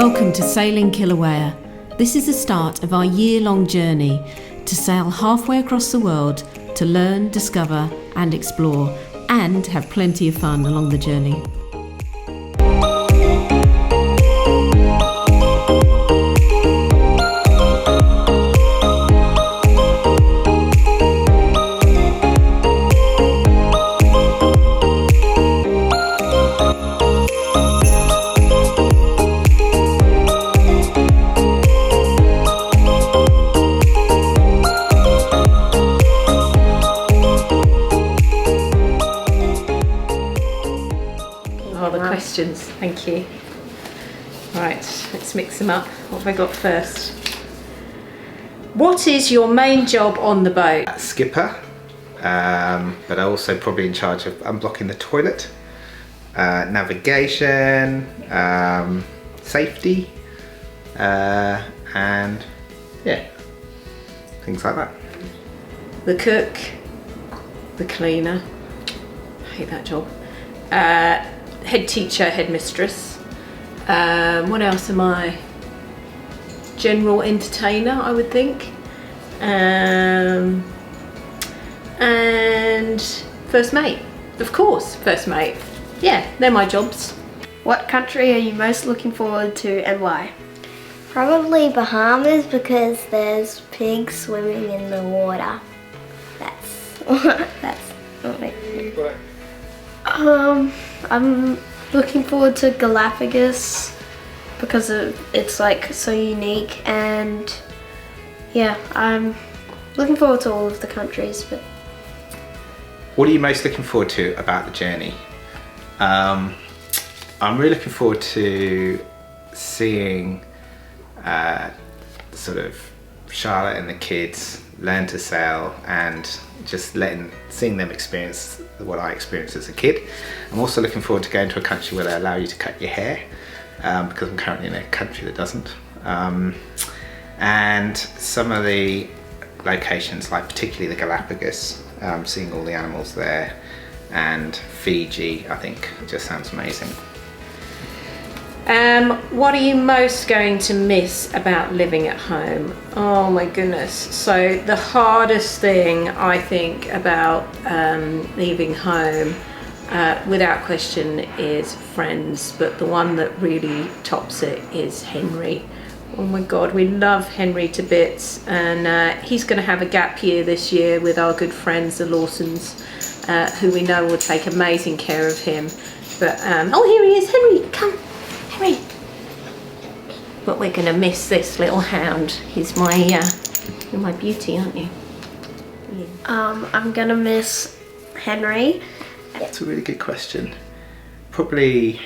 Welcome to Sailing Kilauea. This is the start of our year-long journey to sail halfway across the world to learn, discover and explore, and have plenty of fun along the journey. Questions, thank you. Right, let's mix them up. What have I got first? What is your main job on the boat? Skipper, but also probably in charge of unblocking the toilet, navigation, safety, and yeah, things like that. The cook, the cleaner, I hate that job. Head teacher, headmistress. What else am I? General entertainer, I would think. And first mate, of course, first mate. Yeah, they're my jobs. What country are you most looking forward to and why? Probably Bahamas because there's pigs swimming in the water. That's what makes me. I'm looking forward to Galapagos because it's like so unique, and yeah, I'm looking forward to all of the countries. But what are you most looking forward to about the journey? I'm really looking forward to seeing sort of Charlotte and the kids learn to sail and just seeing them experience what I experienced as a kid. I'm also looking forward to going to a country where they allow you to cut your hair, because I'm currently in a country that doesn't. And some of the locations, like particularly the Galapagos, seeing all the animals there, and Fiji, I think just sounds amazing. What are you most going to miss about living at home? Oh my goodness. So the hardest thing I think about leaving home, without question, is friends, but the one that really tops it is Henry. Oh my God, we love Henry to bits, and he's going to have a gap year this year with our good friends the Lawsons, who we know will take amazing care of him. But oh, here he is. Henry, come. Henry. But we're going to miss this little hound. You're my beauty, aren't you? Yeah. I'm gonna miss Henry. That's a really good question. Probably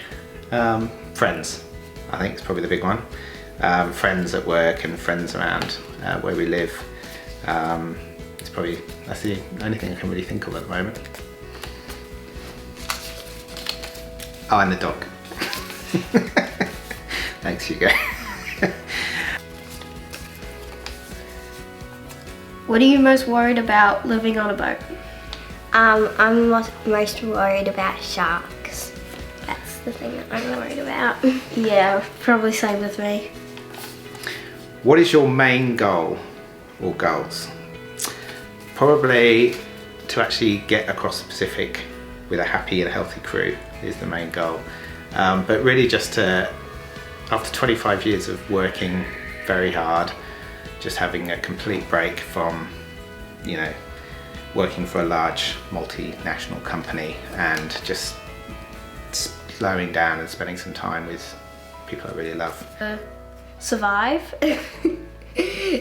friends. I think it's probably the big one. Friends at work and friends around where we live. That's the only thing I can really think of at the moment. Oh, and the dog. Thanks, Hugo. What are you most worried about living on a boat? I'm most worried about sharks. That's the thing that I'm worried about. Yeah, probably same with me. What is your main goal or goals? Probably to actually get across the Pacific with a happy and healthy crew is the main goal. But really just to, after 25 years of working very hard, just having a complete break from, working for a large multinational company, and just slowing down and spending some time with people I really love. Survive.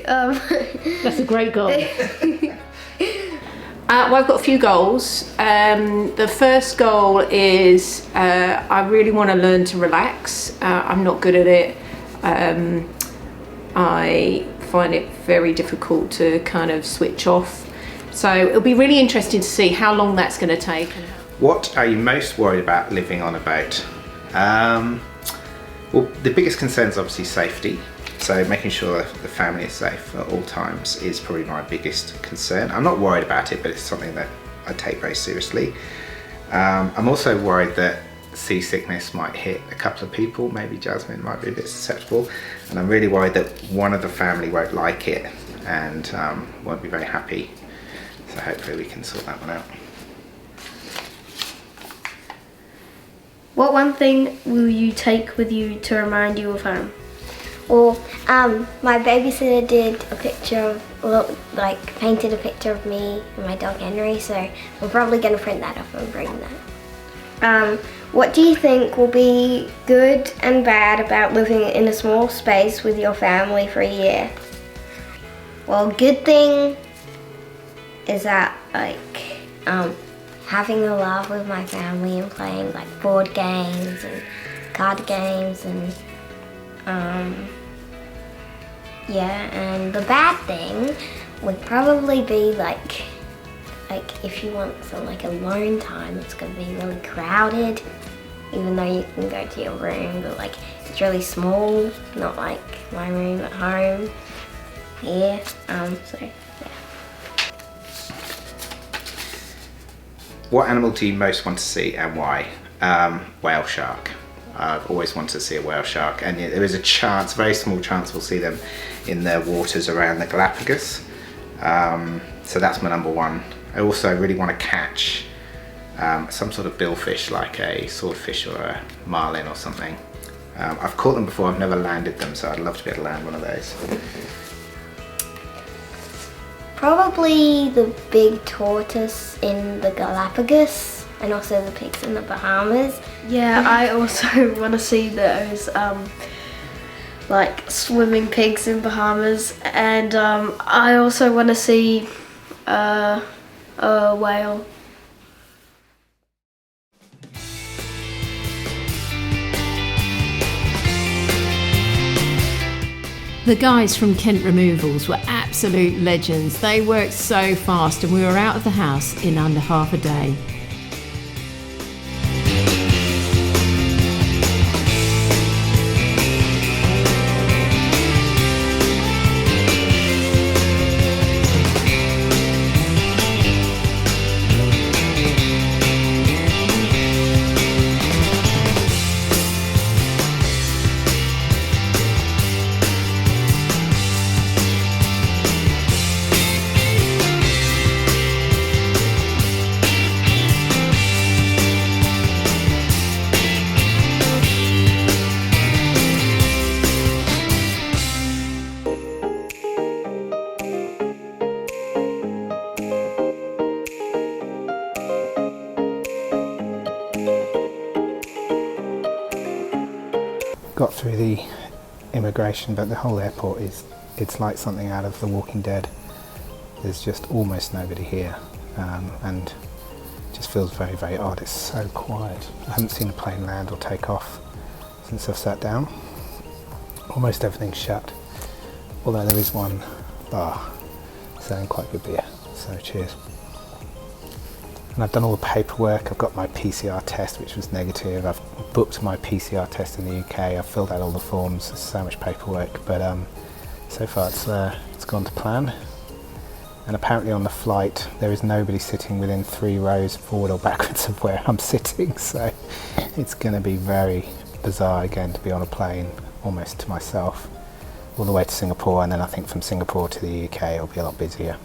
That's a great goal. Well, I've got a few goals. The first goal is I really want to learn to relax. I'm not good at it. I find it very difficult to kind of switch off. So it'll be really interesting to see how long that's going to take. What are you most worried about living on a boat? Well, the biggest concern is obviously safety. So making sure the family is safe at all times is probably my biggest concern. I'm not worried about it, but it's something that I take very seriously. I'm also worried that seasickness might hit a couple of people. Maybe Jasmine might be a bit susceptible, and I'm really worried that one of the family won't like it and won't be very happy. So hopefully we can sort that one out. What one thing will you take with you to remind you of home? Well, my babysitter did a picture of, painted a picture of me and my dog Henry, so we're probably going to print that off and bring that. What do you think will be good and bad about living in a small space with your family for a year? Well, good thing is that, having a laugh with my family and playing, board games and card games and, and the bad thing would probably be, if you want some, alone time, it's going to be really crowded, even though you can go to your room, but, it's really small, not like my room at home here, What animal do you most want to see and why? Whale shark. I've always wanted to see a whale shark, and there is a chance, very small chance, we'll see them in the waters around the Galapagos. So that's my number one. I also really want to catch some sort of billfish, like a swordfish or a marlin or something. I've caught them before, I've never landed them, so I'd love to be able to land one of those. Probably the big tortoise in the Galapagos and also the pigs in the Bahamas. Yeah, I also want to see those swimming pigs in Bahamas, and I also want to see a whale. The guys from Kent Removals were absolute legends. They worked so fast and we were out of the house in under half a day. Got through the immigration, but the whole airport it's like something out of The Walking Dead. There's just almost nobody here, and it just feels very, very odd. It's so quiet. I haven't seen a plane land or take off since I've sat down. Almost everything's shut, although there is one bar selling quite good beer, so cheers. And I've done all the paperwork. I've got my PCR test, which was negative. I've booked my PCR test in the UK. I've filled out all the forms. There's so much paperwork, but so far it's gone to plan. And apparently on the flight there is nobody sitting within 3 rows forward or backwards of where I'm sitting, so it's going to be very bizarre again to be on a plane almost to myself all the way to Singapore, and then I think from Singapore to the UK it'll be a lot busier.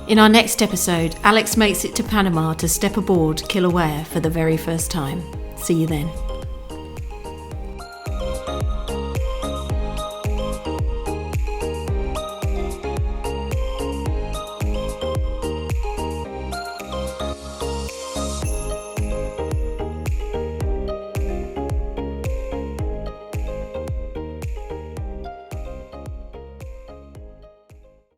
In our next episode, Alex makes it to Panama to step aboard Kilauea for the very first time. See you then.